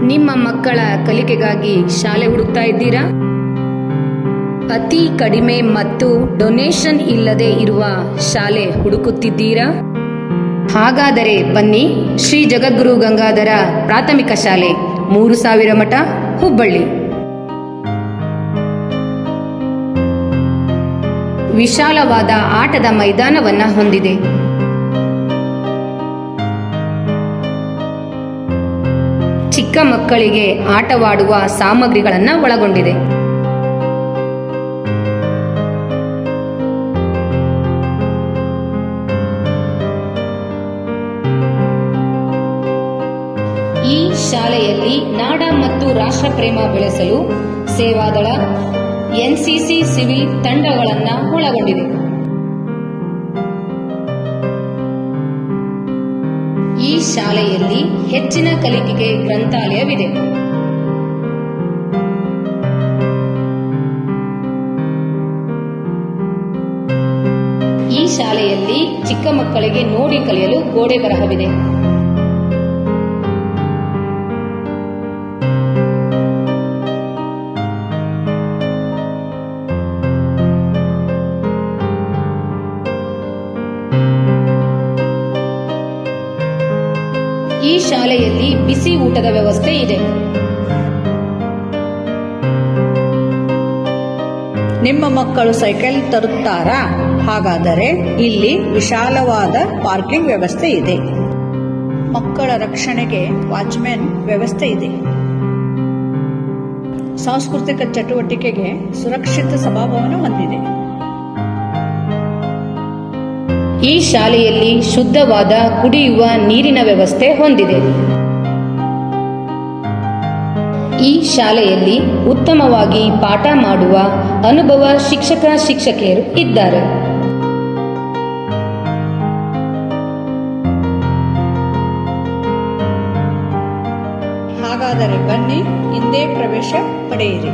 ನಿಮ್ಮ ಮಕ್ಕಳ ಕಲಿಕೆಗಾಗಿ ಶಾಲೆ ಹುಡುಕ್ತಾ ಇದ್ದೀರಾ? ಅತಿ ಕಡಿಮೆ ಮತ್ತು ಡೊನೇಷನ್ ಇಲ್ಲದೆ ಇರುವ ಶಾಲೆ ಹುಡುಕುತ್ತಿದ್ದೀರಾ? ಹಾಗಾದರೆ ಬನ್ನಿ, ಶ್ರೀ ಜಗದ್ಗುರು ಗಂಗಾಧರ ಪ್ರಾಥಮಿಕ ಶಾಲೆ, 3000 ಮಠ, ಹುಬ್ಬಳ್ಳಿ. ವಿಶಾಲವಾದ ಆಟದ ಮೈದಾನವನ್ನು ಹೊಂದಿದೆ. ಚಿಕ್ಕ ಮಕ್ಕಳಿಗೆ ಆಟವಾಡುವ ಸಾಮಗ್ರಿಗಳನ್ನು ಒಳಗೊಂಡಿದೆ. ಈ ಶಾಲೆಯಲ್ಲಿ ನಾಡ ಮತ್ತು ರಾಷ್ಟ್ರ ಪ್ರೇಮ ಬೆಳೆಸಲು ಸೇವಾದಳ, ಎನ್ಸಿಸಿ, ಸಿವಿಲ್ ತಂಡಗಳನ್ನು ಒಳಗೊಂಡಿದೆ. ಈ ಶಾಲೆಯಲ್ಲಿ ಹೆಚ್ಚಿನ ಕಲಿಕೆಗೆ ಗ್ರಂಥಾಲಯವಿದೆ. ಈ ಶಾಲೆಯಲ್ಲಿ ಚಿಕ್ಕ ಮಕ್ಕಳಿಗೆ ನೋಡಿ ಕಲಿಯಲು ಗೋಡೆ ಬರಹವಿದೆ. ಈ ಶಾಲೆಯಲ್ಲಿ ಬಿಸಿ ಊಟದ ವ್ಯವಸ್ಥೆ ಇದೆ. ನಿಮ್ಮ ಮಕ್ಕಳು ಸೈಕಲ್ ತರುತ್ತಾರಾ? ಹಾಗಾದರೆ ಇಲ್ಲಿ ವಿಶಾಲವಾದ ಪಾರ್ಕಿಂಗ್ ವ್ಯವಸ್ಥೆ ಇದೆ. ಮಕ್ಕಳ ರಕ್ಷಣೆಗೆ ವಾಚ್ಮ್ಯಾನ್ ವ್ಯವಸ್ಥೆ ಇದೆ. ಸಾಂಸ್ಕೃತಿಕ ಚಟುವಟಿಕೆಗೆ ಸುರಕ್ಷಿತ ಸಭಾಭವನ ಹೊಂದಿದೆ. ಈ ಶಾಲೆಯಲ್ಲಿ ಶುದ್ಧವಾದ ಕುಡಿಯುವ ನೀರಿನ ವ್ಯವಸ್ಥೆ ಹೊಂದಿದೆ. ಈ ಶಾಲೆಯಲ್ಲಿ ಉತ್ತಮವಾಗಿ ಪಾಠ ಮಾಡುವ ಅನುಭವ ಶಿಕ್ಷಕಿಯರು ಇದ್ದಾರೆ. ಹಾಗಾದರೆ ಬನ್ನಿ, ಇಂದೇ ಪ್ರವೇಶ ಪಡೆಯಿರಿ.